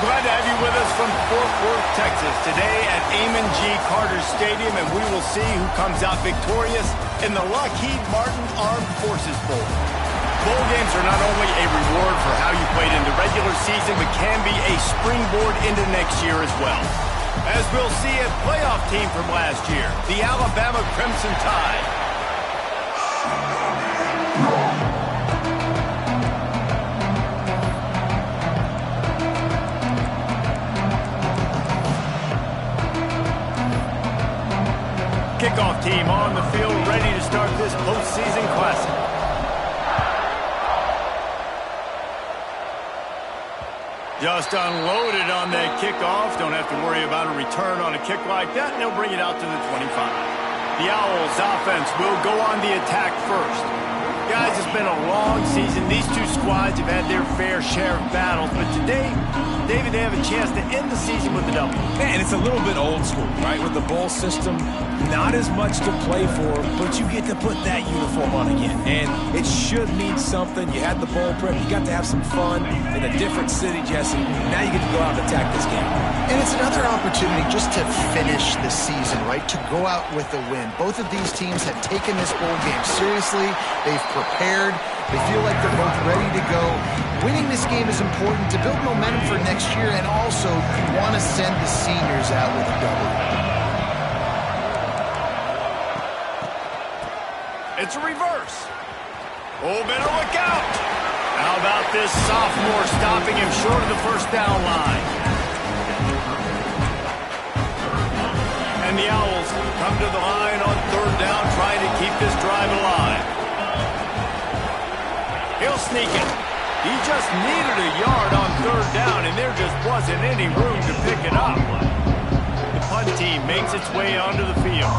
Glad to have you with us from Fort Worth, Texas, today at Amon G. Carter Stadium, and we will see who comes out victorious in the Lockheed Martin Armed Forces Bowl. Bowl games are not only a reward for how you played in the regular season, but can be a springboard into next year as well. As we'll see a playoff team from last year, the Alabama Crimson Tide. Kickoff team on the field, ready to start this postseason classic. Just unloaded on that kickoff. Don't have to worry about a return on a kick like that, and they'll bring it out to the 25. The Owls offense will go on the attack first. Guys, it's been a long season. These two squads have had their fair share of battles, but today, David, they have a chance to end the season with a W. Man, it's a little bit old school, right? With the bowl system, not as much to play for, but you get to put that uniform on again. And it should mean something. You had the bowl prep. You got to have some fun in a different city, Jesse. Now you get to go out and attack this game. And it's another opportunity just to finish the season, right? To go out with a win. Both of these teams have taken this bowl game seriously. They've prepared. They feel like they're both ready to go. Winning this game is important to build momentum for next year, and also you want to send the seniors out with a W. It's a reverse. Oh, better look out. How about this sophomore stopping him short of the first down line? And the Owls come to the line on third down, trying to keep this drive alive. He'll sneak it. He just needed a yard on third down, and there just wasn't any room to pick it up. The punt team makes its way onto the field.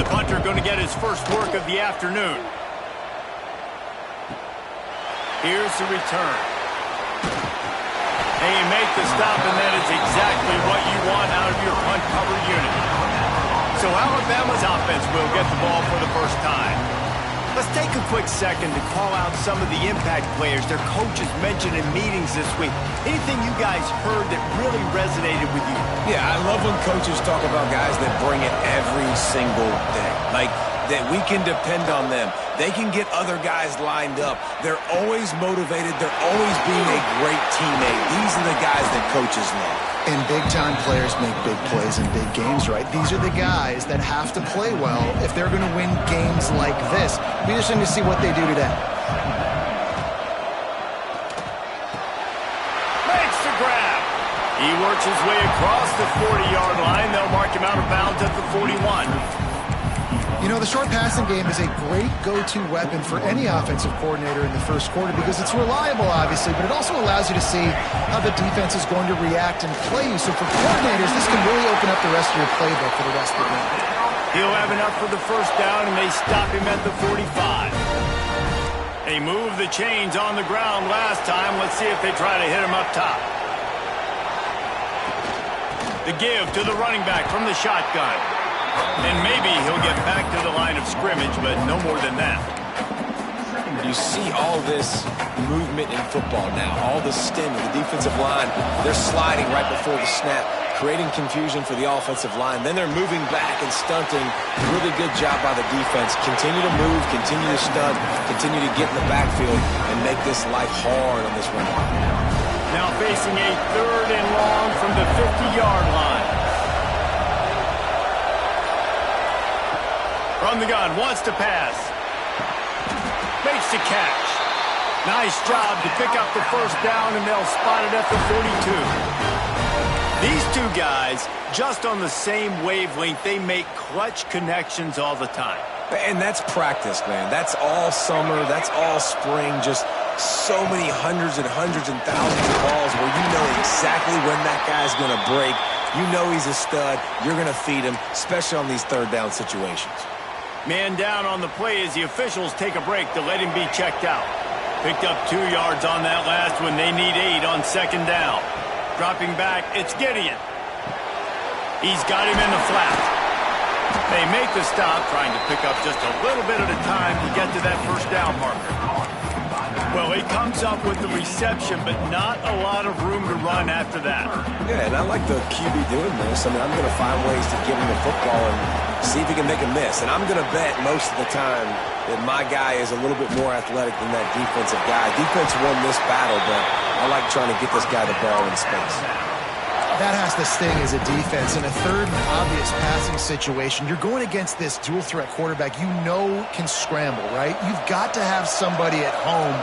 The punter going to get his first work of the afternoon. Here's the return. And you make the stop, and that is exactly what you want out of your punt cover unit. So Alabama's offense will get the ball for the first time. Let's take a quick second to call out some of the impact players their coaches mentioned in meetings this week. Anything you guys heard that really resonated with you? Yeah, I love when coaches talk about guys that bring it every single day. Like, that we can depend on them. They can get other guys lined up. They're always motivated. They're always being a great teammate. These are the guys that coaches love. And big-time players make big plays in big games, right? These are the guys that have to play well if they're going to win games like this. Be interesting to see what they do today. Makes the grab. He works his way across the 40-yard line. They'll mark him out of bounds at the 41. You know, the short passing game is a great go-to weapon for any offensive coordinator in the first quarter because it's reliable, obviously, but it also allows you to see how the defense is going to react and play you. So for coordinators, this can really open up the rest of your playbook for the rest of the game. He'll have enough for the first down, and they stop him at the 45. They moved the chains on the ground last time. Let's see if they try to hit him up top. The give to the running back from the shotgun. And maybe he'll get back to the line of scrimmage, but no more than that. You see all this movement in football now, all the stem of the defensive line. They're sliding right before the snap, creating confusion for the offensive line. Then they're moving back and stunting. Really good job by the defense. Continue to move, continue to stunt, continue to get in the backfield and make this life hard on this run. Now facing a third and long from the 50-yard line. From the gun, wants to pass. Makes the catch. Nice job to pick up the first down, and they'll spot it at the 42. These two guys, just on the same wavelength, they make clutch connections all the time. And that's practice, man. That's all summer. That's all spring. Just so many hundreds and hundreds and thousands of balls where you know exactly when that guy's going to break. You know he's a stud. You're going to feed him, especially on these third down situations. Man down on the play as the officials take a break to let him be checked out. Picked up 2 yards on that last one. They need 8 on second down. Dropping back, it's Gideon. He's got him in the flat. They make the stop, trying to pick up just a little bit at a time to get to that first down marker. Well, he comes up with the reception, but not a lot of room to run after that. Yeah, and I like the QB doing this. I mean, I'm going to find ways to give him the football and see if he can make a miss. And I'm going to bet most of the time that my guy is a little bit more athletic than that defensive guy. Defense won this battle, but I like trying to get this guy the ball in space. That has to sting as a defense. In a third and obvious passing situation, you're going against this dual-threat quarterback you know can scramble, right? You've got to have somebody at home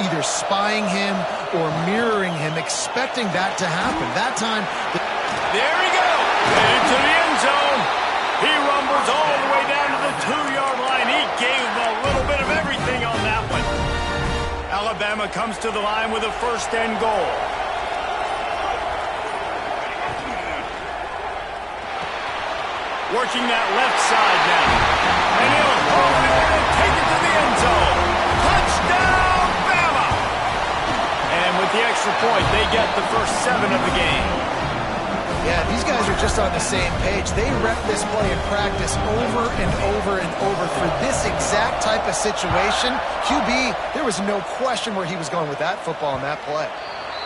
either spying him or mirroring him, expecting that to happen. That time... There he goes! Into the end zone. He rumbles all the way down to the 2-yard line. He gave a little bit of everything on that one. Alabama comes to the line with a first and goal. Working that left side now. And he'll hold it and take it to the end zone. Touchdown, Bama! And with the extra point, they get the first 7 of the game. Yeah, these guys are just on the same page. They rep this play in practice over and over and over for this exact type of situation. QB, there was no question where he was going with that football and that play.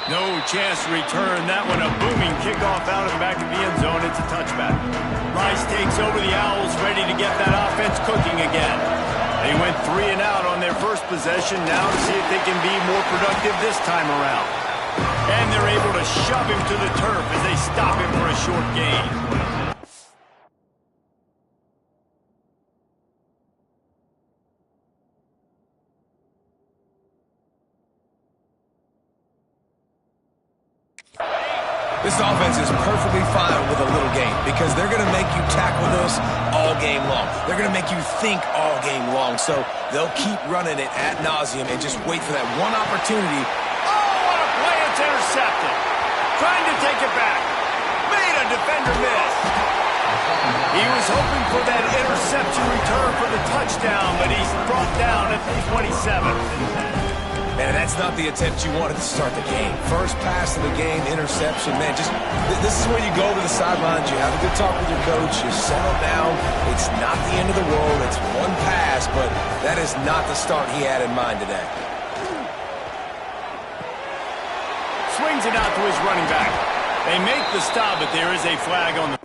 No chance to return that one. A booming kickoff out of the back of the end zone. It's a touchback. Rice takes over the Owls, ready to get that offense cooking again. They went 3 and out on their first possession. Now to see if they can be more productive this time around. And they're able to shove him to the turf as they stop him for a short gain. This offense is perfectly fine with a little game because they're going to make you tackle this all game long. They're going to make you think all game long. So they'll keep running it ad nauseum and just wait for that one opportunity. Oh, what a play. It's intercepted. Trying to take it back. Made a defender miss. He was hoping for that interception return for the touchdown, but he's brought down at the 27. Man, that's not the attempt you wanted to start the game. First pass of the game, interception. Man, this is where you go to the sidelines. You have a good talk with your coach. You settle down. It's not the end of the world. It's one pass, but that is not the start he had in mind today. Swings it out to his running back. They make the stop, but there is a flag on the...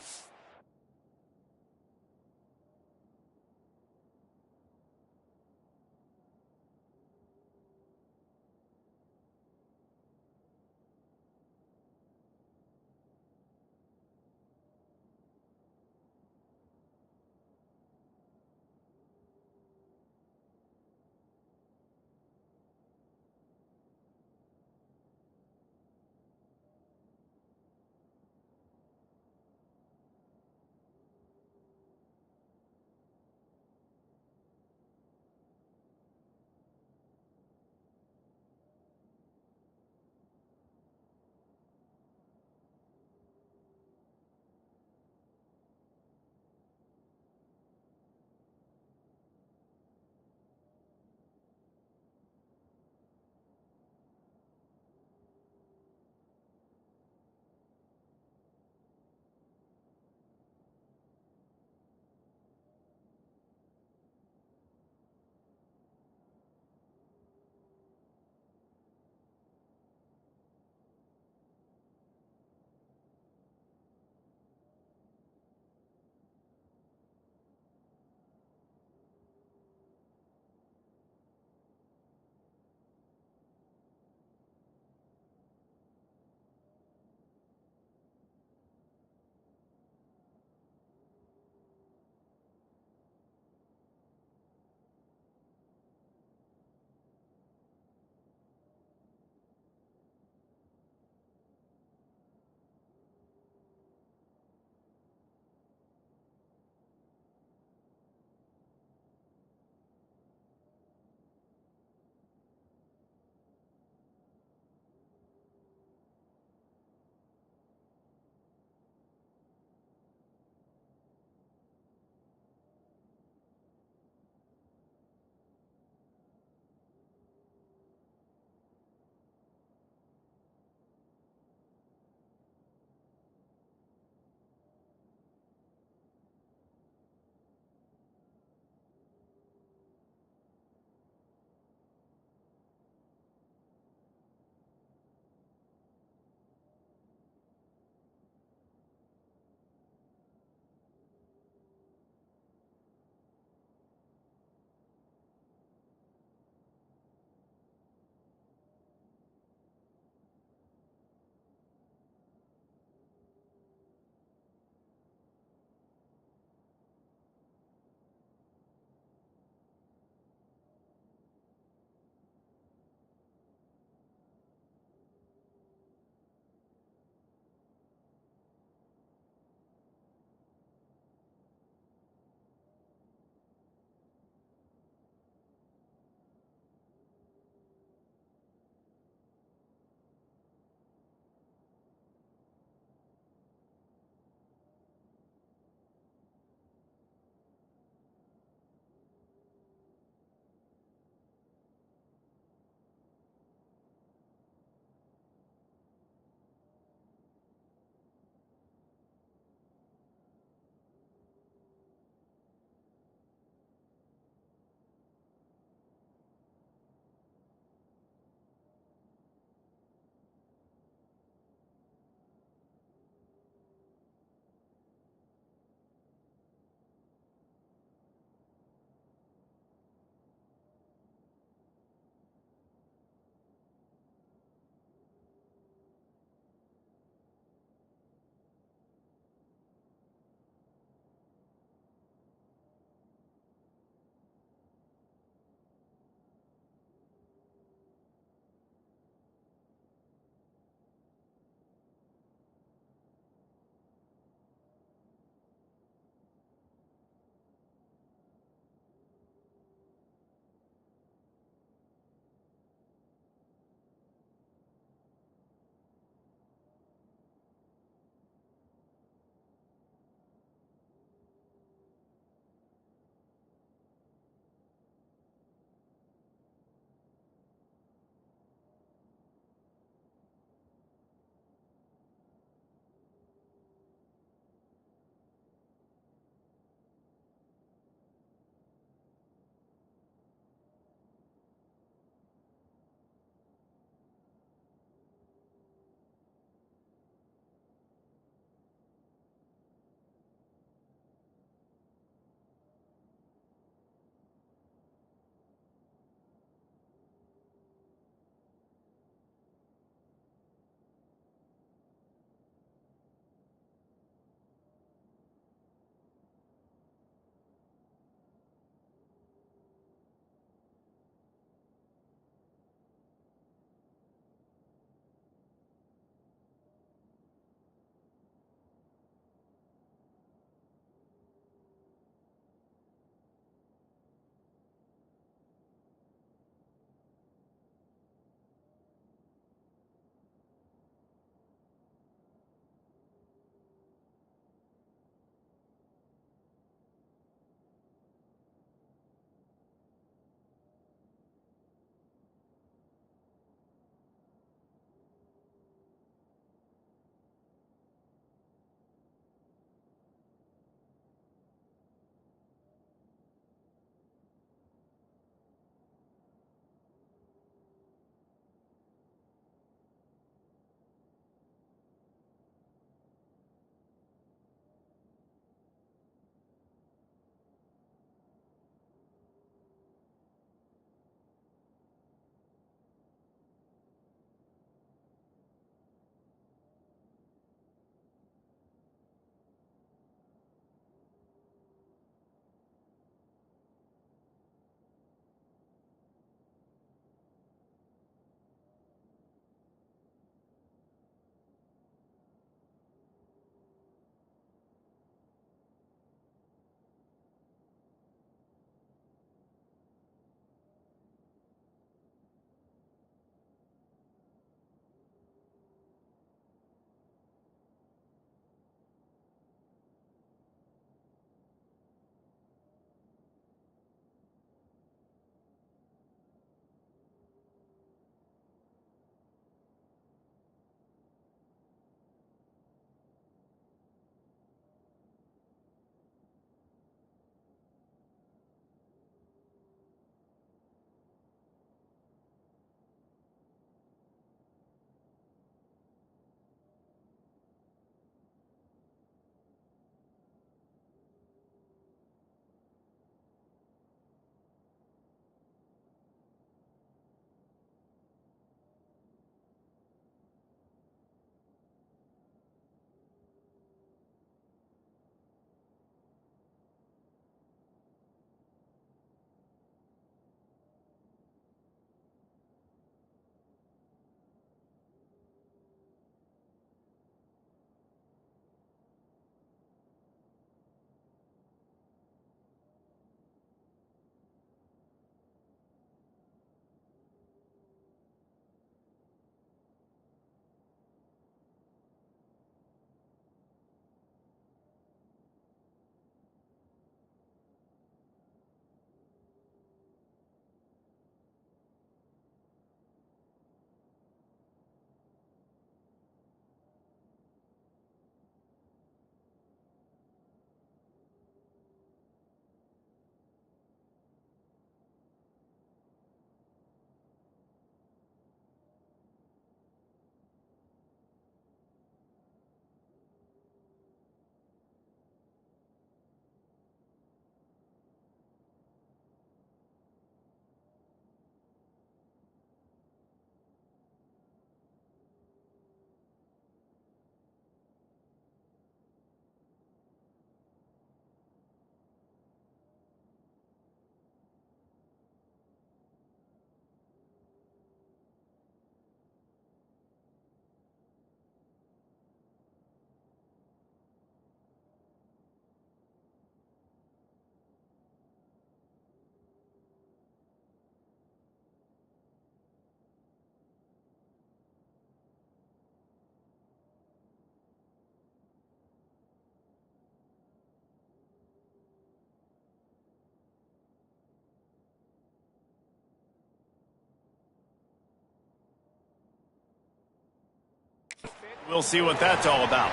We'll see what that's all about.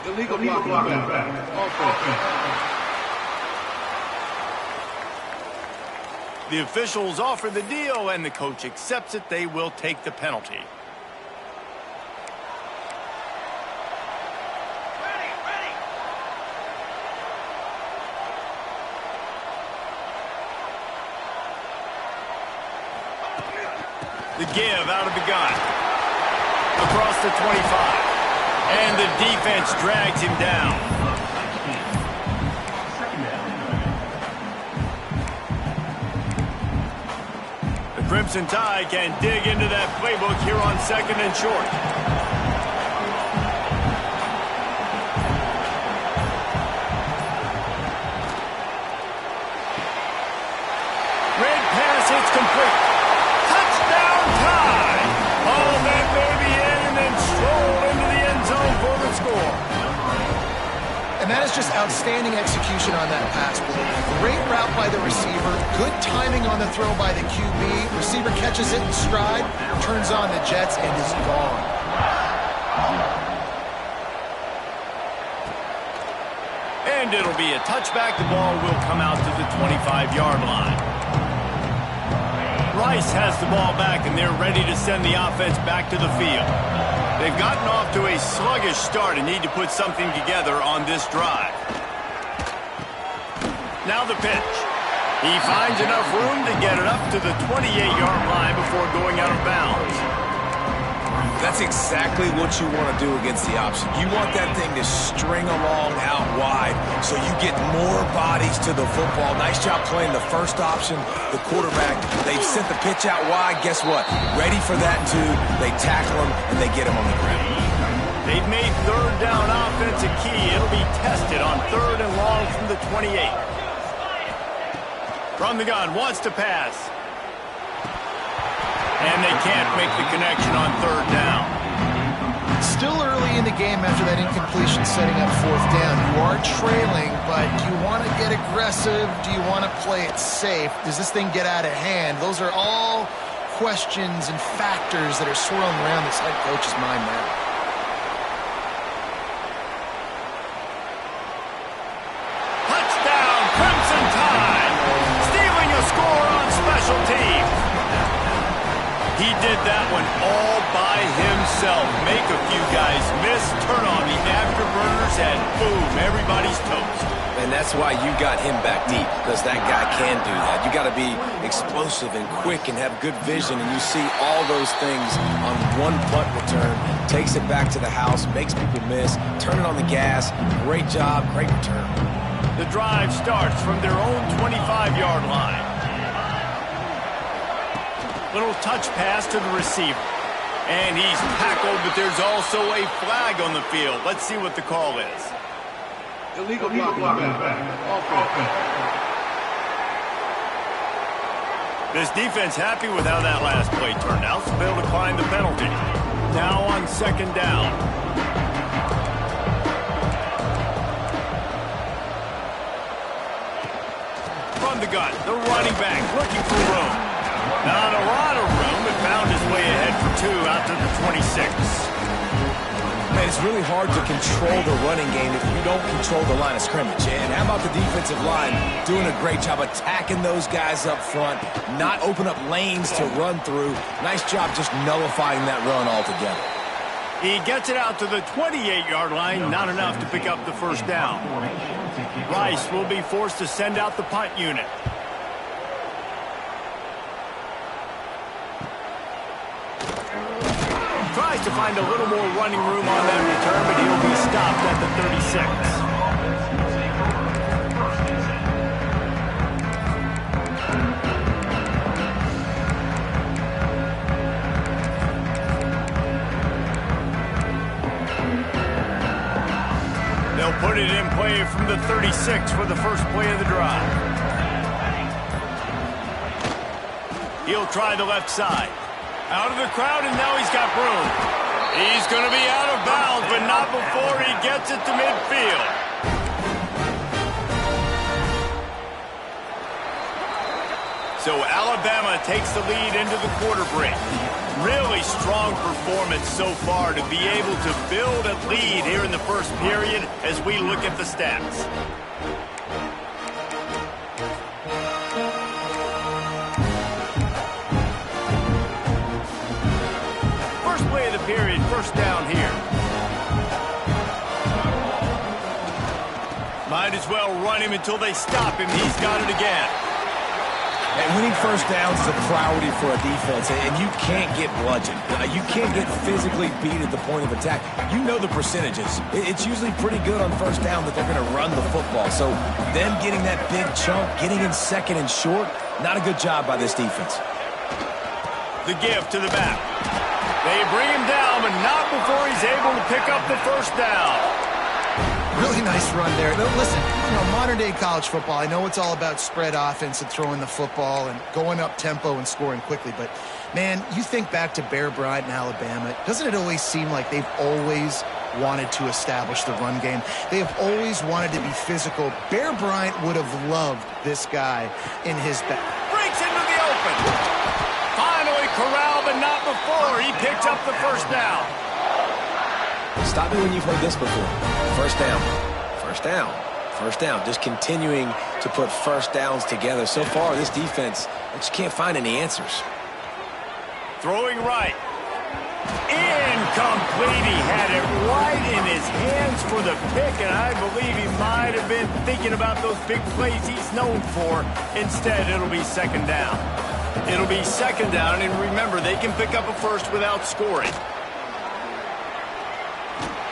Illegal blocking back. The officials offer the deal, and the coach accepts it. They will take the penalty. The give out of the gun. Across the 25. And the defense drags him down. The Crimson Tide can dig into that playbook here on 2nd and short. Red pass hits complete. Touchdown Tide! Oh, that baby in and then strolled into the end zone for the score. And that is just outstanding execution on that pass play. Great route by the receiver, good timing on the throw by the QB. Receiver catches it in stride, turns on the jets, and is gone. And it'll be a touchback. The ball will come out to the 25-yard line. Rice has the ball back, and they're ready to send the offense back to the field. They've gotten off to a sluggish start and need to put something together on this drive. Now the pitch. He finds enough room to get it up to the 28-yard line before going out of bounds. That's exactly what you want to do against the option. You want that thing to string along out wide so you get more bodies to the football. Nice job playing the first option, the quarterback. They've sent the pitch out wide. Guess what? Ready for that, too. They tackle him, and they get him on the ground. They've made third down offense a key. It'll be tested on 3rd and long from the 28. From the gun, wants to pass. And they can't make the connection on 3rd down. Still early in the game after that incompletion setting up 4th down. You are trailing, but do you want to get aggressive? Do you want to play it safe? Does this thing get out of hand? Those are all questions and factors that are swirling around this head coach's mind now. Touchdown, Crimson Tide! Stealing a score on special teams. He did that one all by himself. Make a few guys miss, turn on the afterburners, and boom, everybody's toast. And that's why you got him back deep, because that guy can do that. You got to be explosive and quick and have good vision, and you see all those things on one punt return. Takes it back to the house, makes people miss, turn it on the gas. Great job, great return. The drive starts from their own 25-yard line. Little touch pass to the receiver. And he's tackled, but there's also a flag on the field. Let's see what the call is. Illegal blocking back. This defense happy with how that last play turned out, so they'll decline the penalty. Now on 2nd down. From the gun, the running back looking for room. Not a lot of room, but found his way ahead for 2 out to the 26. Man, it's really hard to control the running game if you don't control the line of scrimmage. And how about the defensive line doing a great job attacking those guys up front, not open up lanes to run through. Nice job just nullifying that run altogether. He gets it out to the 28-yard line, not enough to pick up the 1st down. Rice will be forced to send out the punt unit. Tries to find a little more running room on that return, but he'll be stopped at the 36. They'll put it in play from the 36 for the first play of the drive. He'll try the left side. Out of the crowd, and now he's got room. He's going to be out of bounds, but not before he gets it to midfield. So Alabama takes the lead into the quarter break. Really strong performance so far to be able to build a lead here in the first period as we look at the stats. First play of the period, first down here. Might as well run him until they stop him. He's got it again. And winning first downs is a priority for a defense, and you can't get bludgeoned. You can't get physically beat at the point of attack. You know the percentages. It's usually pretty good on first down that they're going to run the football. So them getting that big chunk, getting in second and short, not a good job by this defense. The give to the back. They bring him down, but not before he's able to pick up the first down. Really nice run there. Listen, modern-day college football, I know it's all about spread offense and throwing the football and going up tempo and scoring quickly, but, man, you think back to Bear Bryant in Alabama, doesn't it always seem like they've always wanted to establish the run game? They have always wanted to be physical. Bear Bryant would have loved this guy in his back. Breaks into the open. Finally corralled, but not before. He picked up the first down. Stop me when you've heard this before. First down, first down, first down. Just continuing to put first downs together. So far, this defense, they just can't find any answers. Throwing right. Incomplete. He had it right in his hands for the pick, and I believe he might have been thinking about those big plays he's known for. Instead, it'll be second down. It'll be second down, and remember, they can pick up a first without scoring.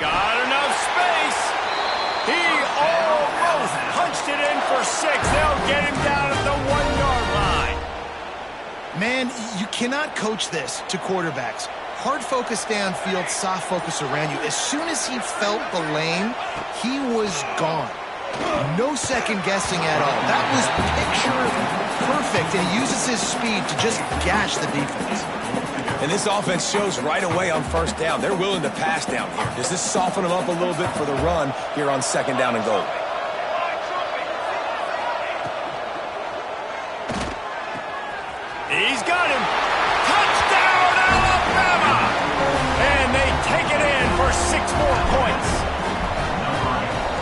Got enough space. He almost punched it in for 6. They'll get him down at the 1-yard line. Man, you cannot coach this to quarterbacks. Hard focus downfield, soft focus around you. As soon as he felt the lane, he was gone. No second guessing at all. That was picture perfect, and he uses his speed to just gash the defense. And this offense shows right away on first down. They're willing to pass down here. Does this soften them up a little bit for the run here on second down and goal? He's got him. Touchdown, Alabama! And they take it in for 6 more points.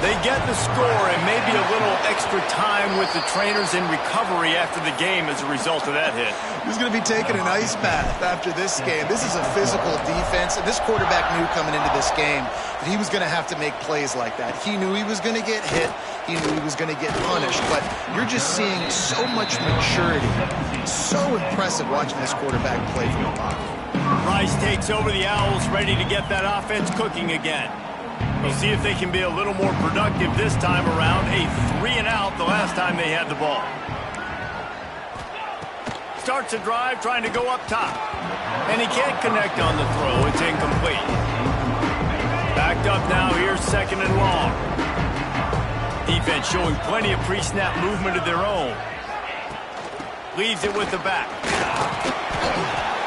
They get the score and maybe a little extra time with the trainers in recovery after the game as a result of that hit. He's going to be taking an ice bath after this game. This is a physical defense, and this quarterback knew coming into this game that he was going to have to make plays like that. He knew he was going to get hit. He knew he was going to get punished, but you're just seeing so much maturity. So impressive watching this quarterback play from the pocket. Rice takes over the Owls, ready to get that offense cooking again. We'll see if they can be a little more productive this time around. A 3-and-out the last time they had the ball. Starts a drive trying to go up top. And he can't connect on the throw. It's incomplete. Backed up now. Here's second and long. Defense showing plenty of pre-snap movement of their own. Leaves it with the back.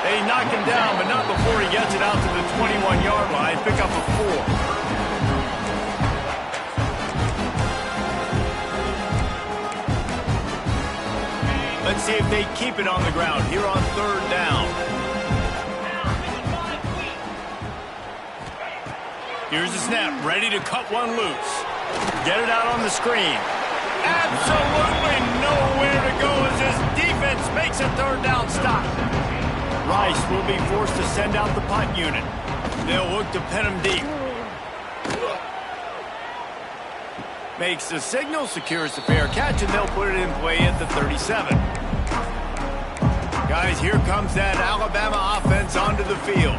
They knock him down, but not before he gets it out to the 21-yard line. Pick up a 4. Let's see if they keep it on the ground here on third down. Here's the snap, ready to cut one loose. Get it out on the screen. Absolutely nowhere to go as this defense makes a third down stop. Rice will be forced to send out the punt unit. They'll look to pin him deep. Makes the signal, secures the fair catch, and they'll put it in play at the 37. Guys, here comes that Alabama offense onto the field.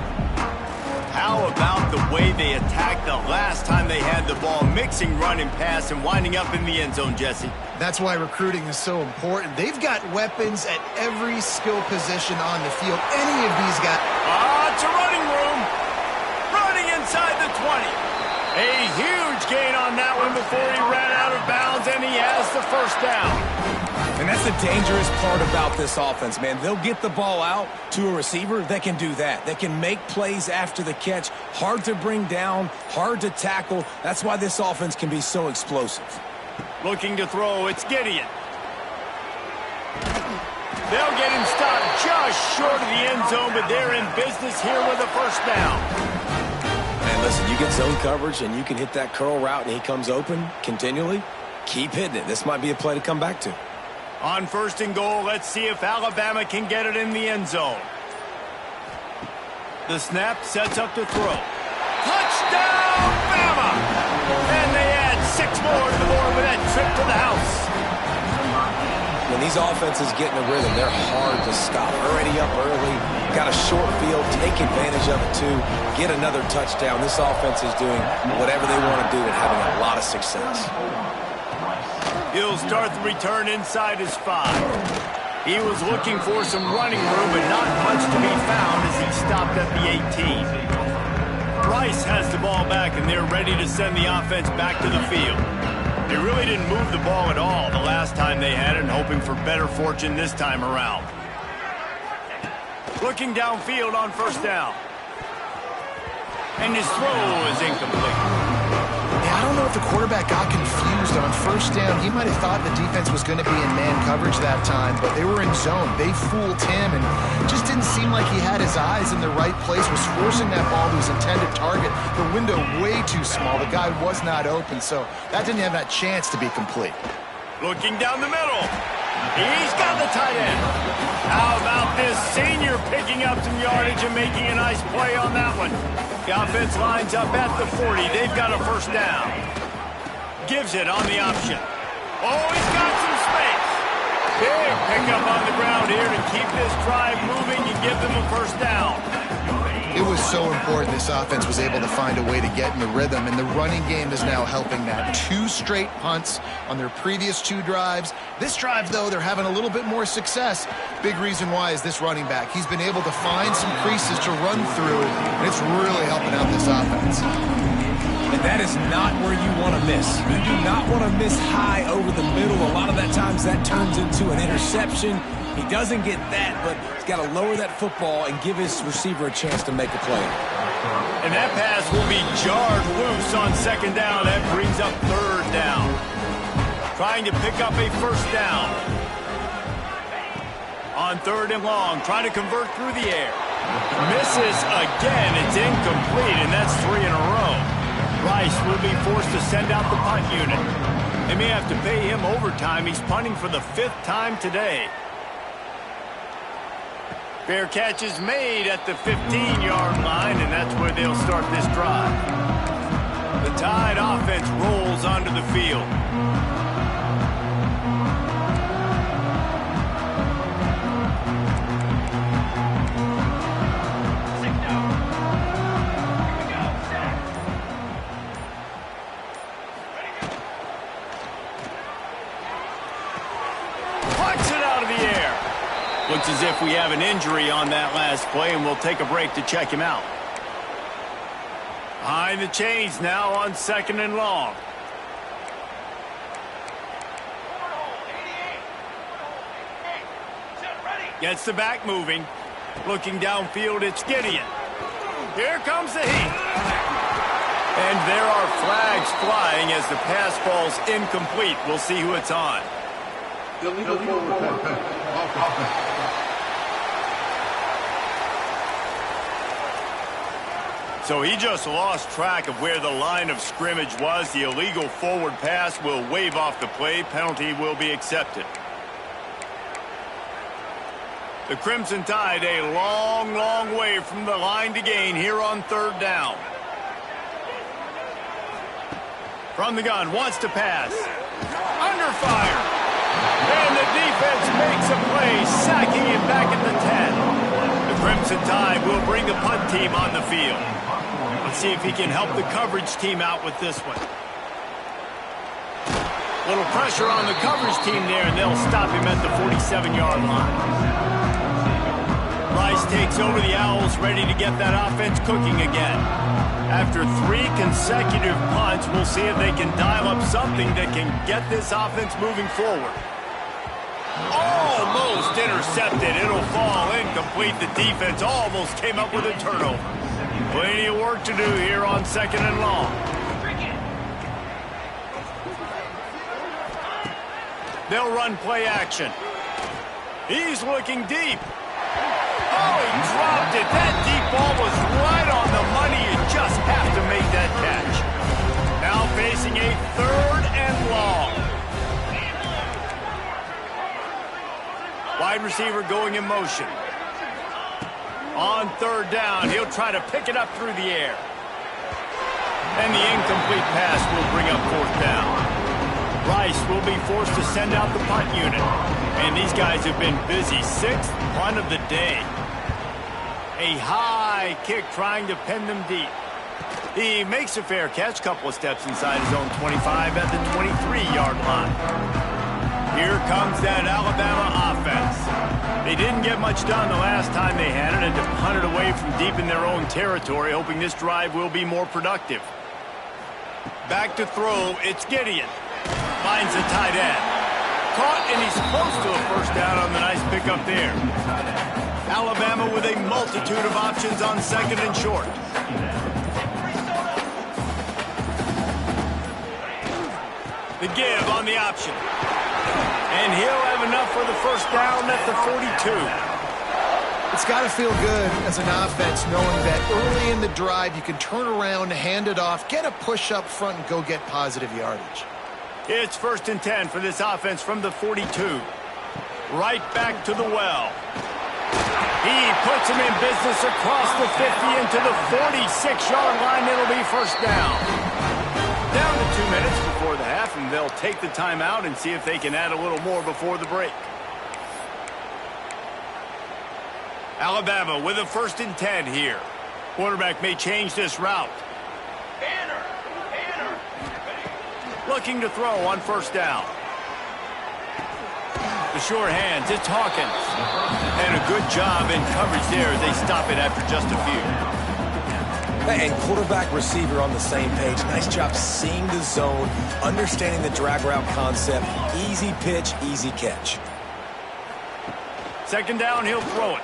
How about the way they attacked the last time they had the ball, mixing run and pass and winding up in the end zone, Jesse? That's why recruiting is so important. They've got weapons at every skill position on the field. Any of these guys... It's a running room. Running inside the 20. A huge gain on that one before he ran out of bounds, and he has the first down. And that's the dangerous part about this offense, man. They'll get the ball out to a receiver that can do that. That can make plays after the catch. Hard to bring down, hard to tackle. That's why this offense can be so explosive. Looking to throw, it's Gideon. They'll get him stopped just short of the end zone, but they're in business here with a first down. And listen, you get zone coverage and you can hit that curl route and he comes open continually. Keep hitting it. This might be a play to come back to. On 1st and goal, let's see if Alabama can get it in the end zone. The snap sets up to throw. Touchdown, Bama! And they add 6 more to the board with that trip to the house. When these offenses get in a rhythm, they're hard to stop. Already up early, got a short field, take advantage of it too, get another touchdown. This offense is doing whatever they want to do and having a lot of success. He'll start the return inside his 5. He was looking for some running room, but not much to be found as he stopped at the 18. Rice has the ball back, and they're ready to send the offense back to the field. They really didn't move the ball at all the last time they had it, and hoping for better fortune this time around. Looking downfield on 1st down. And his throw is incomplete. Yeah, I don't know if the quarterback got confused on 1st down. He might have thought the defense was going to be in man coverage that time, but they were in zone. They fooled him, and it just didn't seem like he had his eyes in the right place, was forcing that ball to his intended target. The window way too small. The guy was not open, so that didn't have that chance to be complete. Looking down the middle. He's got the tight end. How about this senior picking up some yardage and making a nice play on that one? The offense lines up at the 40. They've got a 1st down. Gives it on the option. Oh, he's got some space. Big pickup on the ground here to keep this drive moving and give them a 1st down. It was so important this offense was able to find a way to get in the rhythm, and the running game is now helping that. 2 straight punts on their previous 2 drives. This drive, though, they're having a little bit more success. Big reason why is this running back. He's been able to find some creases to run through, and it's really helping out this offense. And that is not where you want to miss. You do not want to miss high over the middle. A lot of that times that turns into an interception. He doesn't get that, but he's got to lower that football and give his receiver a chance to make a play. And that pass will be jarred loose on 2nd down. That brings up 3rd down. Trying to pick up a 1st down. On 3rd and long, trying to convert through the air. Misses again. It's incomplete, and that's 3 in a row. Rice will be forced to send out the punt unit. They may have to pay him overtime. He's punting for the 5th time today. Fair catch is made at the 15-yard line, and that's where they'll start this drive. The Tide offense rolls onto the field. Punts it out of the air. Looks as if we have an injury on that last play, and we'll take a break to check him out. Behind the chains now on 2nd and long. Gets the back moving. Looking downfield, it's Gideon. Here comes the heat. And there are flags flying as the pass falls incomplete. We'll see who it's on. Illegal forward pass. So he just lost track of where the line of scrimmage was. The illegal forward pass will wave off the play. Penalty will be accepted. The Crimson Tide a long, long way from the line to gain here on 3rd down. From the gun, wants to pass. Under fire. And the defense makes a play, sacking him back at the 10. The Crimson Tide will bring the punt team on the field. Let's see if he can help the coverage team out with this one. Little pressure on the coverage team there, and they'll stop him at the 47-yard line. Rice takes over the Owls, ready to get that offense cooking again. After 3 consecutive punts, we'll see if they can dial up something that can get this offense moving forward. Almost intercepted. It'll fall incomplete. The defense almost came up with a turnover. Plenty of work to do here on 2nd and long. They'll run play action. He's looking deep. Oh, he dropped it. That deep ball was right on the money. You just have to make that catch. Now facing a 3rd and long. Wide receiver going in motion. On 3rd down, he'll try to pick it up through the air. And the incomplete pass will bring up 4th down. Rice will be forced to send out the punt unit. And these guys have been busy. 6th punt of the day. A high kick trying to pin them deep. He makes a fair catch, couple of steps inside his own 25 at the 23-yard line. Here comes that Alabama offense. They didn't get much done the last time they had it and to punt it away from deep in their own territory, hoping this drive will be more productive. Back to throw, it's Gideon. Finds the tight end. Caught, and he's close to a 1st down on the nice pickup there. Alabama with a multitude of options on 2nd and short. The give on the option. And he'll have enough for the 1st down at the 42. It's got to feel good as an offense knowing that early in the drive you can turn around, hand it off, get a push up front, and go get positive yardage. It's 1st and 10 for this offense from the 42. Right back to the well. He puts him in business across the 50 into the 46-yard line. It'll be 1st down. Down to 2 minutes before the half, and they'll take the timeout and see if they can add a little more before the break. Alabama with a 1st and 10 here. Quarterback may change this route. Looking to throw on 1st down. The sure hands, it's Hawkins. And a good job in coverage there as they stop it after just a few. And quarterback receiver on the same page. Nice job seeing the zone, understanding the drag route concept. Easy pitch, easy catch. 2nd down, he'll throw it.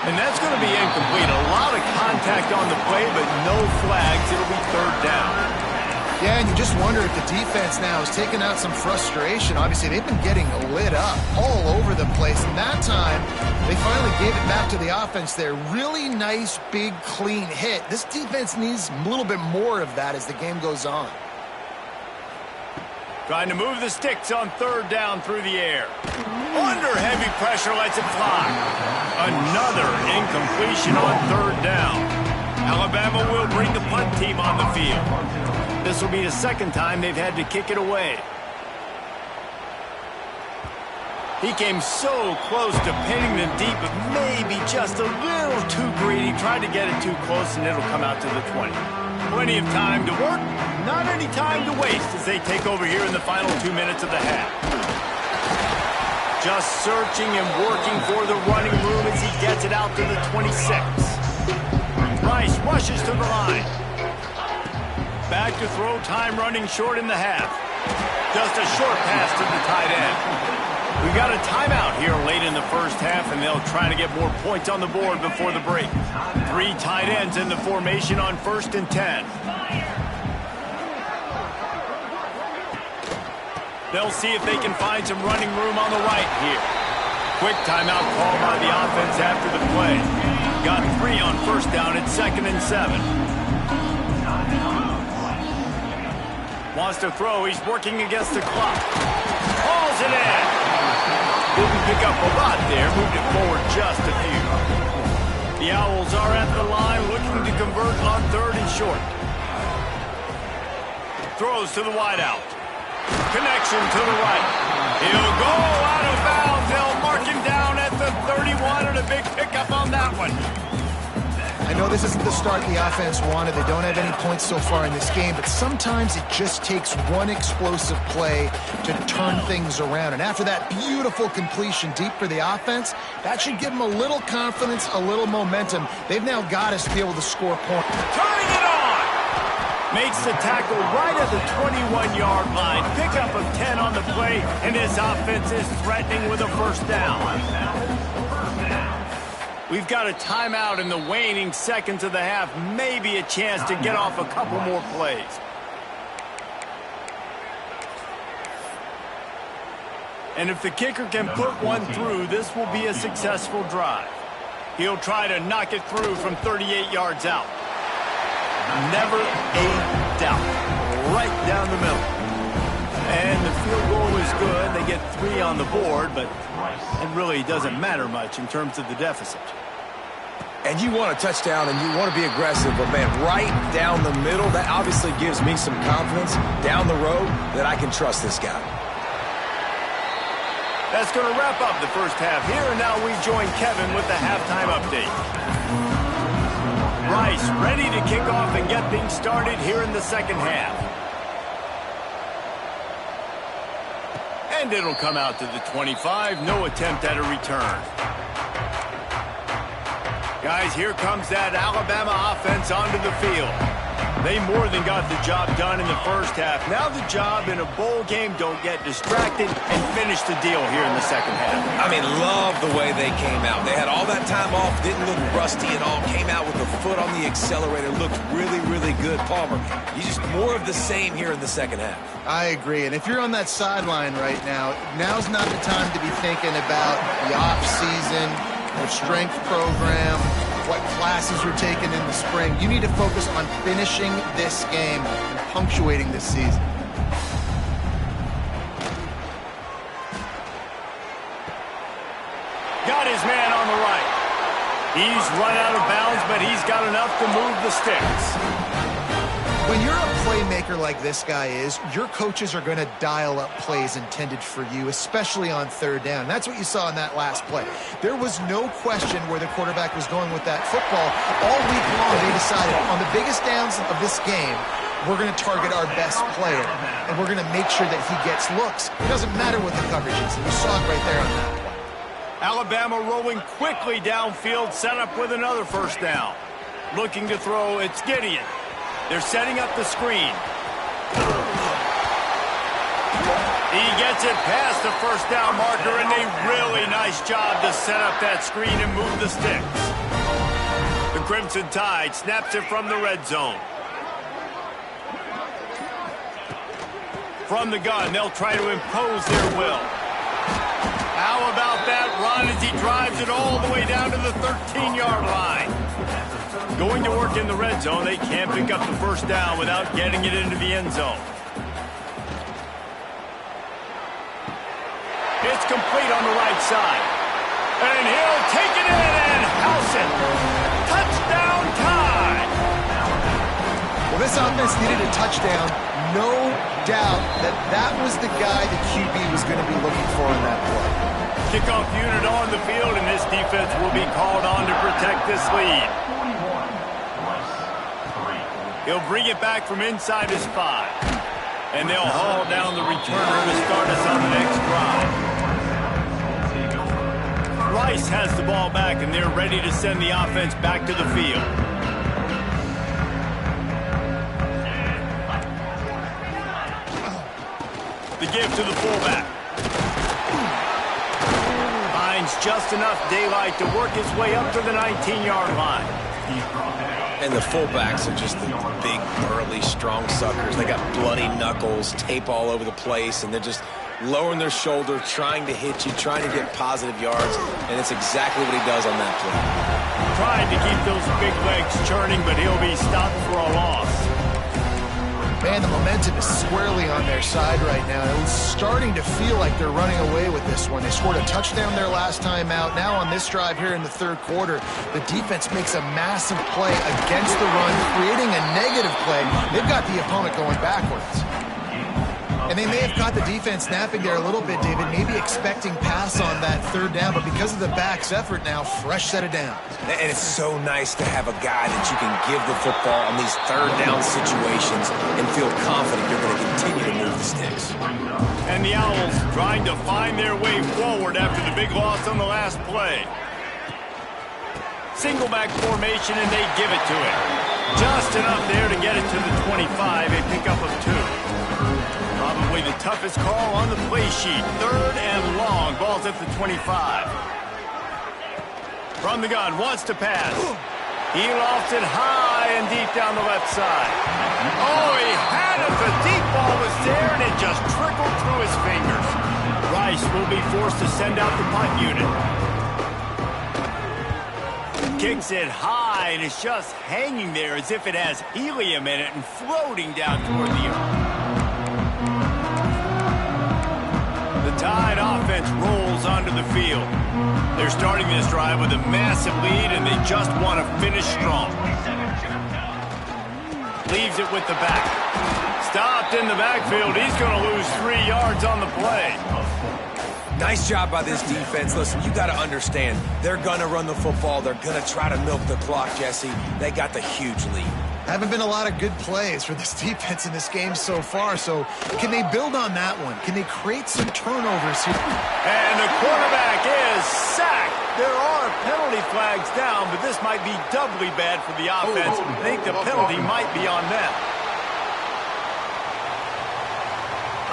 And that's going to be incomplete. A lot of contact on the play, but no flags. It'll be 3rd down. Yeah, and you just wonder if the defense now is taking out some frustration. Obviously, they've been getting lit up all over the place. And that time, they finally gave it back to the offense there. Really nice, big, clean hit. This defense needs a little bit more of that as the game goes on. Trying to move the sticks on 3rd down through the air. Under heavy pressure, lets it fly. Another incompletion on 3rd down. Alabama will bring the punt team on the field. This will be the 2nd time they've had to kick it away. He came so close to pinning them deep, but maybe just a little too greedy. Tried to get it too close, and it'll come out to the 20. Plenty of time to work, not any time to waste as they take over here in the final 2 minutes of the half. Just searching and working for the running room as he gets it out to the 26. Rice rushes to the line. Back to throw, time running short in the half. Just a short pass to the tight end. We've got a timeout here late in the 1st half, and they'll try to get more points on the board before the break. 3 tight ends in the formation on 1st and 10. They'll see if they can find some running room on the right here. Quick timeout call by the offense after the play. Got 3 on 1st down at 2nd and 7. Wants to throw. He's working against the clock. Hauls it in. Didn't pick up a lot there. Moved it forward just a few. The Owls are at the line looking to convert on 3rd and short. Throws to the wideout. Connection to the right. He'll go out of bounds. They'll mark him down at the 31 and a big pickup on that one. I know this isn't the start the offense wanted. They don't have any points so far in this game, but sometimes it just takes one explosive play to turn things around. And after that beautiful completion deep for the offense, that should give them a little confidence, a little momentum. They've now got us to be able to score points. Turning it on! Makes the tackle right at the 21-yard line. Pickup of 10 on the play, and this offense is threatening with a 1st down. We've got a timeout in the waning seconds of the half. Maybe a chance to get off a couple more plays. And if the kicker can put one through, this will be a successful drive. He'll try to knock it through from 38 yards out. Never a doubt. Right down the middle. And the field goal is good. They get 3 on the board, but it really doesn't matter much in terms of the deficit. And you want a touchdown and you want to be aggressive, but man, right down the middle, that obviously gives me some confidence down the road that I can trust this guy. That's going to wrap up the first half here, and now we join Kevin with the halftime update. Rice ready to kick off and get things started here in the second half. And it'll come out to the 25. No attempt at a return. Guys, here comes that Alabama offense onto the field. They more than got the job done in the first half. Now the job in a bowl game, don't get distracted and finish the deal here in the second half. I mean, love the way they came out. They had all that time off, didn't look rusty at all, came out with the foot on the accelerator, looked really, really good. Palmer, you just more of the same here in the second half. I agree. And if you're on that sideline right now, now's not the time to be thinking about the off-season, your strength program, what classes you're taking in the spring. You need to focus on finishing this game and punctuating this season. Got his man on the right. He's run out of bounds, but he's got enough to move the sticks. When you're a playmaker like this guy is, your coaches are going to dial up plays intended for you, especially on third down. That's what you saw in that last play. There was no question where the quarterback was going with that football. All week long, they decided on the biggest downs of this game, we're going to target our best player, and we're going to make sure that he gets looks. It doesn't matter what the coverage is. You saw it right there on that play. Alabama rolling quickly downfield, set up with another first down. Looking to throw, it's Gideon. They're setting up the screen. He gets it past the first down marker, and a really nice job to set up that screen and move the sticks. The Crimson Tide snaps it from the red zone. From the gun, they'll try to impose their will. How about that run as he drives it all the way down to the 13-yard line? Going to work in the red zone, they can't pick up the first down without getting it into the end zone. It's complete on the right side. And he'll take it in and house it. Touchdown Tide! Well, this offense needed a touchdown. No doubt that was the guy the QB was going to be looking for in that play. Kickoff unit on the field, and this defense will be called on to protect this lead. He'll bring it back from inside his 5. And they'll haul down the returner to start us on the next drive. Rice has the ball back, and they're ready to send the offense back to the field. The give to the fullback. Finds just enough daylight to work his way up to the 19-yard line. And the fullbacks are just the big, burly, strong suckers. They got bloody knuckles, tape all over the place, and they're just lowering their shoulder, trying to hit you, trying to get positive yards, and it's exactly what he does on that play. Trying to keep those big legs churning, but he'll be stopped for a loss. Man, the momentum is squarely on their side right now. It's starting to feel like they're running away with this one. They scored a touchdown their last time out. Now on this drive here in the third quarter, the defense makes a massive play against the run, creating a negative play. They've got the opponent going backwards. And they may have caught the defense napping there a little bit, David, maybe expecting pass on that third down, but because of the back's effort now, fresh set of downs. And it's so nice to have a guy that you can give the football on these third down situations and feel confident you're going to continue to move the sticks. And the Owls trying to find their way forward after the big loss on the last play. Single back formation, and they give it to him. Just enough there to get it to the 25, a pickup of 2. Probably the toughest call on the play sheet. Third and long. Ball's at the 25. From the gun, wants to pass. He lofts it high and deep down the left side. Oh, he had it. The deep ball was there, and it just trickled through his fingers. Rice Rice will be forced to send out the punt unit. Kicks it high, and it's just hanging there as if it has helium in it and floating down toward the earth. The Tide offense rolls onto the field. They're starting this drive with a massive lead, and they just want to finish strong. Leaves it with the back. Stopped in the backfield. He's going to lose 3 yards on the play. Nice job by this defense. Listen, you got to understand, they're going to run the football. They're going to try to milk the clock, Jesse. They got the huge lead. Haven't been a lot of good plays for this defense in this game so far, so can they build on that one? Can they create some turnovers here? And the quarterback is sacked. There are penalty flags down, but this might be doubly bad for the offense. I think the penalty might be on them.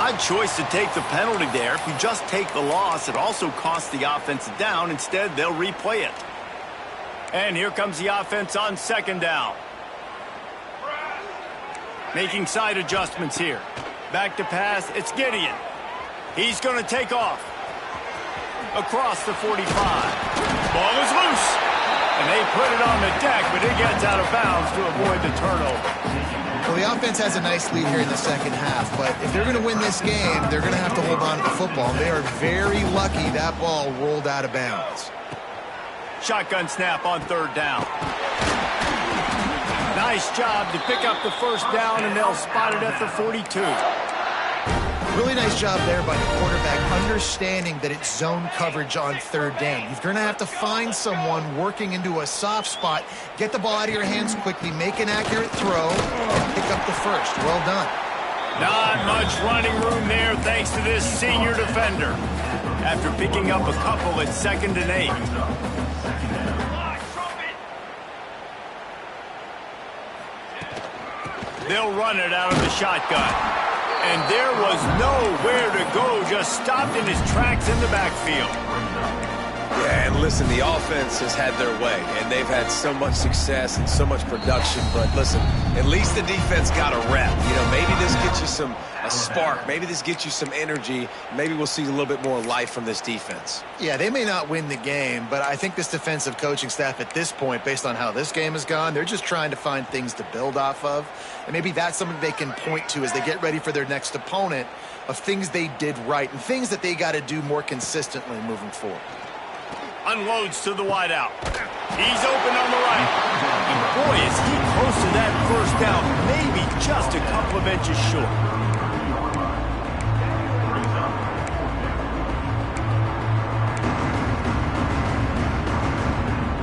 Odd choice to take the penalty there. If you just take the loss, it also costs the offense a down. Instead, they'll replay it. And here comes the offense on second down. Making side adjustments here. Back to pass, it's Gideon. He's going to take off. Across the 45. Ball is loose. And they put it on the deck, but it gets out of bounds to avoid the turnover. Well, the offense has a nice lead here in the second half, but if they're going to win this game, they're going to have to hold on to the football. They are very lucky that ball rolled out of bounds. Shotgun snap on third down. Nice job to pick up the first down, and they'll spot it at the 42. Really nice job there by the quarterback, understanding that it's zone coverage on third down. You're going to have to find someone working into a soft spot, get the ball out of your hands quickly, make an accurate throw, and pick up the first. Well done. Not much running room there thanks to this senior defender. After picking up a couple at 2nd and 8. They'll run it out of the shotgun. And there was nowhere to go, just stopped in his tracks in the backfield. Yeah, and listen, the offense has had their way, and they've had so much success and so much production. But listen, at least the defense got a rep. You know, maybe this gets you a spark. Maybe this gets you some energy. Maybe we'll see a little bit more life from this defense. Yeah, they may not win the game, but I think this defensive coaching staff at this point, based on how this game has gone, they're just trying to find things to build off of. And maybe that's something they can point to as they get ready for their next opponent, of things they did right and things that they got to do more consistently moving forward. Unloads to the wideout. He's open on the right. And boy, is he close to that first down. Maybe just a couple of inches short.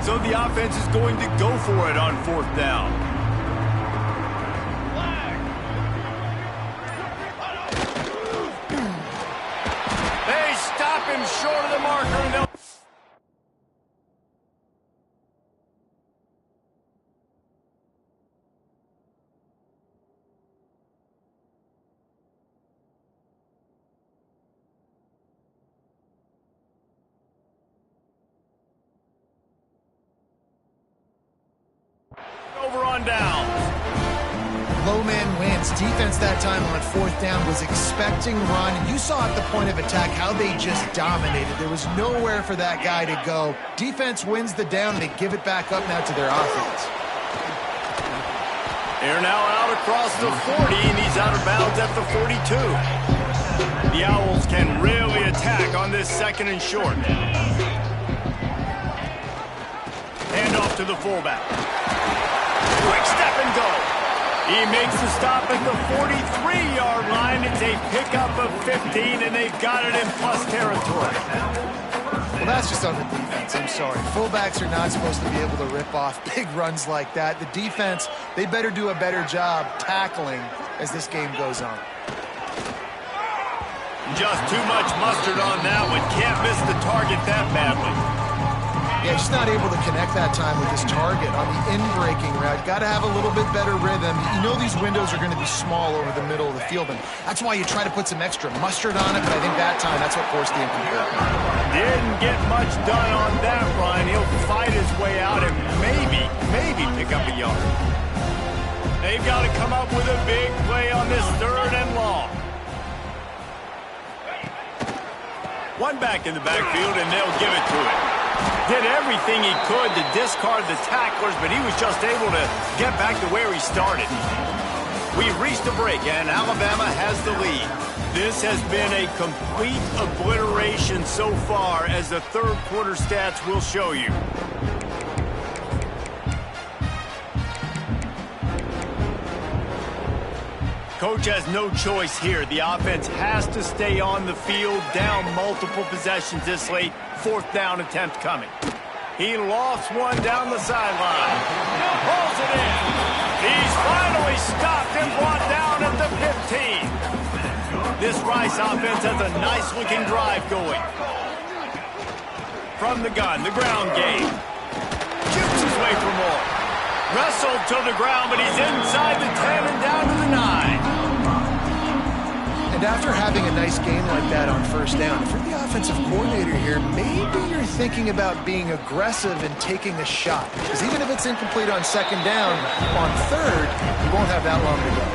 So the offense is going to go for it on 4th down. They stop him short of the marker, and they'll... over on downs. Low man wins. Defense that time on 4th down was expecting run. And you saw at the point of attack how they just dominated. There was nowhere for that guy to go. Defense wins the down, and they give it back up now to their offense. They're now out across the 40, and he's out of bounds at the 42. The Owls can really attack on this 2nd and short. Hand off to the fullback. Quick step and go. He makes the stop at the 43-yard line. It's a pickup of 15, and they've got it in plus territory. Well, that's just on the defense. I'm sorry. Fullbacks are not supposed to be able to rip off big runs like that. The defense, they better do a better job tackling as this game goes on. Just too much mustard on that one. Can't miss the target that badly. Yeah, just not able to connect that time with his target on the in-breaking route. Got to have a little bit better rhythm. You know these windows are going to be small over the middle of the field, and that's why you try to put some extra mustard on it, but I think that time that's what forced the incomplete. Didn't get much done on that run. He'll fight his way out and maybe pick up a yard. They've got to come up with a big play on this 3rd and long. One back in the backfield, and they'll give it to him. Did everything he could to discard the tacklers, but he was just able to get back to where he started. We've reached the break, and Alabama has the lead. This has been a complete obliteration so far, as the third quarter stats will show you. Coach has no choice here. The offense has to stay on the field, down multiple possessions this late. Fourth down attempt coming. He lost one down the sideline. Pulls it in. He's finally stopped and brought down at the 15. This Rice offense has a nice-looking drive going. From the gun, the ground game. Shoots his way for more. Wrestled to the ground, but he's inside the 10 and down to the 9. And after having a nice game like that on first down, if you're the offensive coordinator here, maybe you're thinking about being aggressive and taking a shot. Because even if it's incomplete on second down, on third, you won't have that long to go.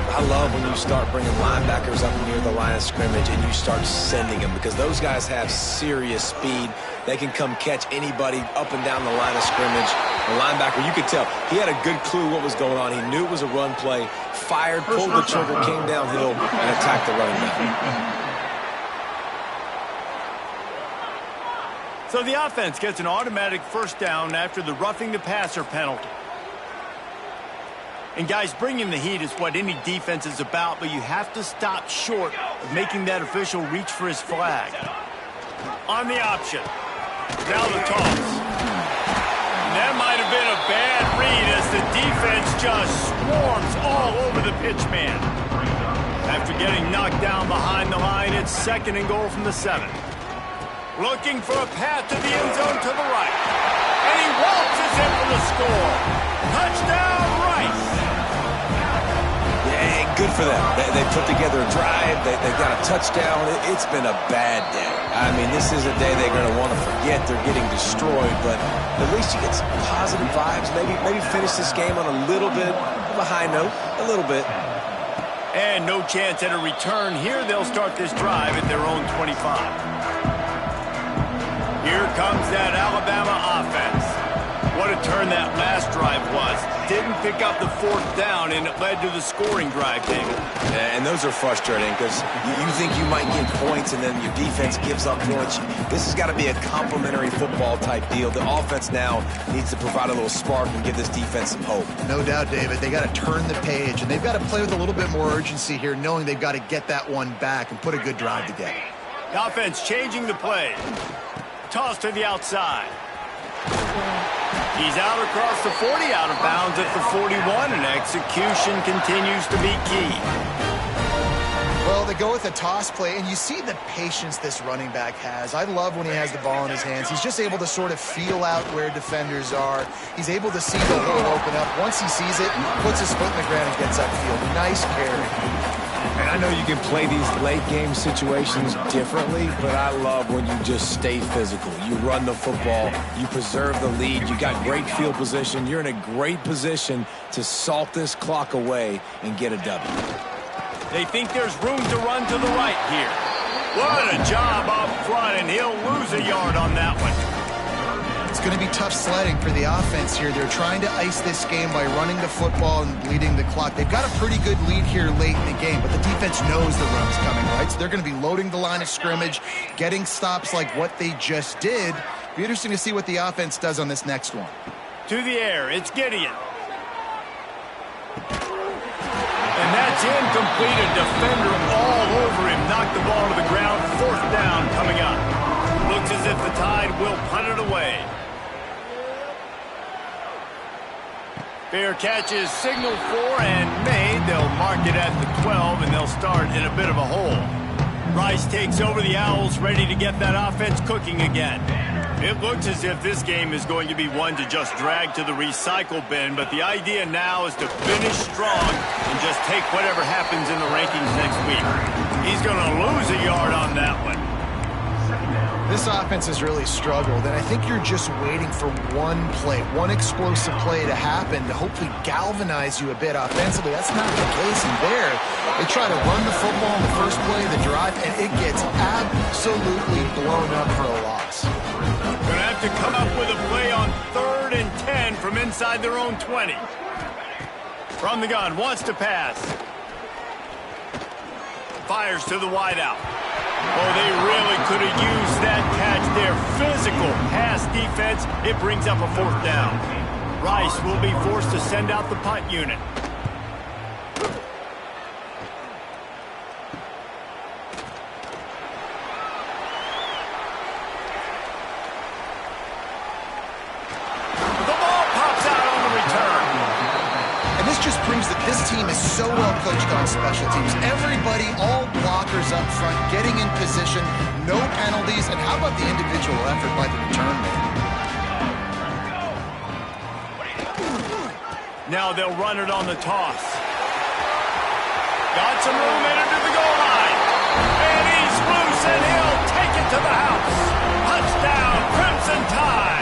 I love when you start bringing linebackers up near the line of scrimmage and you start sending them, because those guys have serious speed. They can come catch anybody up and down the line of scrimmage. The linebacker, you could tell, he had a good clue what was going on. He knew it was a run play, fired, pulled the trigger, came downhill, and attacked the running back. So the offense gets an automatic first down after the roughing the passer penalty. And guys, bringing the heat is what any defense is about, but you have to stop short of making that official reach for his flag. On the option. Now the toss. And that might have been a bad read as the defense just swarms all over the pitch man. After getting knocked down behind the line, it's second and goal from the 7. Looking for a path to the end zone to the right. And he waltzes in for the score. Touchdown, Rice. Yeah, good for them. They put together a drive. They got a touchdown. It's been a bad day. I mean, this is a day they're going to want to forget. They're getting destroyed, but at least you get some positive vibes. Maybe finish this game on a little bit of a high note, a little bit. And no chance at a return here. They'll start this drive at their own 25. Here comes that Alabama offense. What a turn that last drive was. Didn't pick up the fourth down, and it led to the scoring drive, David. Yeah, and those are frustrating because you think you might get points, and then your defense gives up points. This has got to be a complementary football type deal. The offense now needs to provide a little spark and give this defense some hope. No doubt, David. They got to turn the page, and they've got to play with a little bit more urgency here, knowing they've got to get that one back and put a good drive together. The offense changing the play. Toss to the outside. He's out across the 40, out of bounds at the 41, and execution continues to be key. Well, they go with a toss play, and you see the patience this running back has. I love when he has the ball in his hands. He's just able to sort of feel out where defenders are. He's able to see the hole open up. Once he sees it, puts his foot in the ground and gets upfield. Nice carry. And I know you can play these late-game situations differently, but I love when you just stay physical. You run the football, you preserve the lead, you got great field position, you're in a great position to salt this clock away and get a W. They think there's room to run to the right here. What a job up front, and he'll lose a yard on that one. It's going to be tough sledding for the offense here. They're trying to ice this game by running the football and bleeding the clock. They've got a pretty good lead here late in the game, but the defense knows the run's coming, right? So they're going to be loading the line of scrimmage, getting stops like what they just did. Be interesting to see what the offense does on this next one. To the air, it's Gideon. And that's incomplete. A defender all over him. Knocked the ball to the ground. Fourth down coming up. Looks as if the Tide will punt it away. Fair catch is signaled for and made. They'll mark it at the 12, and they'll start in a bit of a hole. Rice takes over the Owls, ready to get that offense cooking again. It looks as if this game is going to be one to just drag to the recycle bin, but the idea now is to finish strong and just take whatever happens in the rankings next week. He's going to lose a yard on that one. This offense has really struggled, and I think you're just waiting for one play, one explosive play to happen to hopefully galvanize you a bit offensively. That's not the case in there. They try to run the football in the first play, the drive, and it gets absolutely blown up for a loss. Going to have to come up with a play on 3rd and 10 from inside their own 20. From the gun, wants to pass. Fires to the wideout. Oh, they really could have used that catch there. Physical pass defense. It brings up a 4th down. Rice will be forced to send out the punt unit. This team is so well coached on special teams. Everybody, all blockers up front, getting in position, no penalties, and how about the individual effort by the return man? Now they'll run it on the toss. Got some room into the goal line. And he's loose, and he'll take it to the house. Touchdown, Crimson Tide.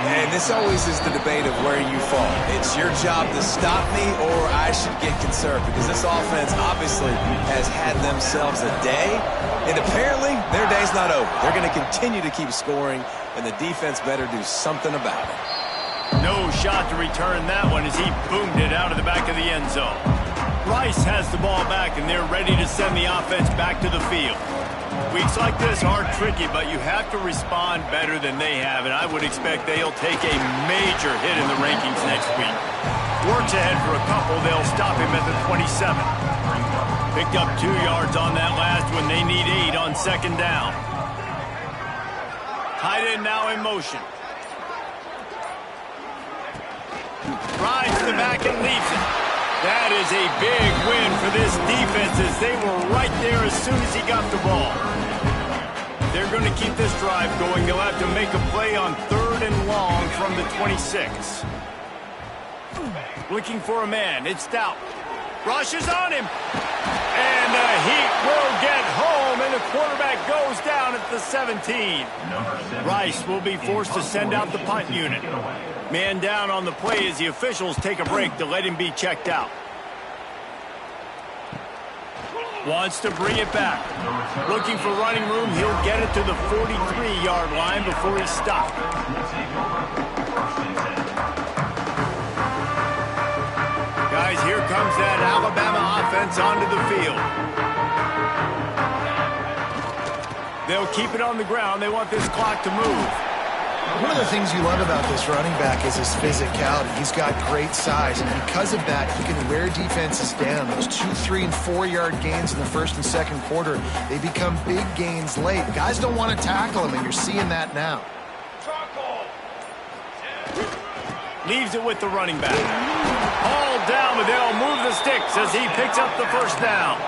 And this always is the debate of where you fall. It's your job to stop me, or I should get conserved, because this offense obviously has had themselves a day, and apparently their day's not over. They're going to continue to keep scoring, and the defense better do something about it. No shot to return that one as he boomed it out of the back of the end zone. Rice has the ball back, and they're ready to send the offense back to the field. Weeks like this are tricky, but you have to respond better than they have, and I would expect they'll take a major hit in the rankings next week. Works ahead for a couple. They'll stop him at the 27. Picked up 2 yards on that last one. They need 8 on 2nd down. Tight end now in motion. Rides to the back and leaves it. That is a big win for this defense as they were right there as soon as he got the ball. They're going to keep this drive going. They'll have to make a play on 3rd and long from the 26. Looking for a man. It's Stout. Rushes on him. And the Heat will get home, and the quarterback goes down at the 17. Rice will be forced to send out the punt unit. Man down on the play as the officials take a break to let him be checked out. Wants to bring it back. Looking for running room. He'll get it to the 43-yard line before he's stopped. Guys, here comes that Alabama offense onto the field. They'll keep it on the ground. They want this clock to move. One of the things you love about this running back is his physicality. He's got great size, and because of that, he can wear defenses down. Those 2, 3, and 4-yard gains in the 1st and 2nd quarter, they become big gains late. Guys don't want to tackle him, and you're seeing that now. Leaves it with the running back. Hauled down, but they'll move the sticks as he picks up the 1st down.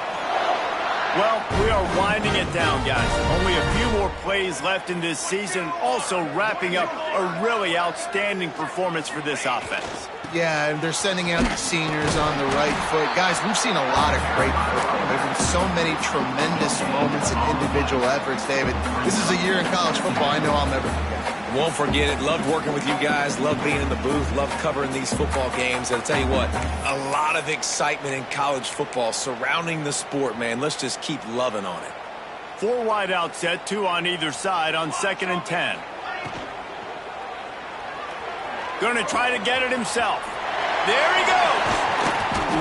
Well, we are winding it down, guys. Only a few more plays left in this season. Also wrapping up a really outstanding performance for this offense. Yeah, and they're sending out the seniors on the right foot. Guys, we've seen a lot of great football. There have been so many tremendous moments and individual efforts, David. This is a year in college football I know I'll never forget. Won't forget it. Loved working with you guys. Loved being in the booth. Loved covering these football games. And I'll tell you what, a lot of excitement in college football surrounding the sport, man. Let's just keep loving on it. 4 wide out set, 2 on either side on 2nd and 10. Going to try to get it himself. There he goes.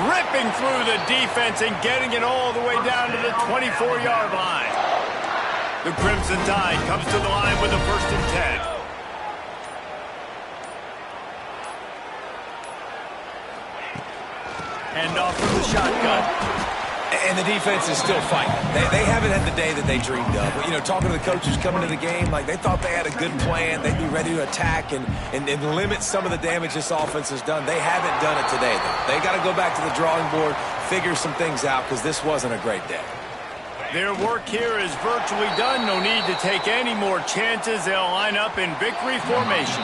Ripping through the defense and getting it all the way down to the 24-yard line. The Crimson Tide comes to the line with a 1st and 10. Hand off from the shotgun. And the defense is still fighting. They haven't had the day that they dreamed of. But, you know, talking to the coaches coming to the game, like they thought they had a good plan. They'd be ready to attack and limit some of the damage this offense has done. They haven't done it today, though. They got to go back to the drawing board, figure some things out, because this wasn't a great day. Their work here is virtually done. No need to take any more chances. They'll line up in victory formation.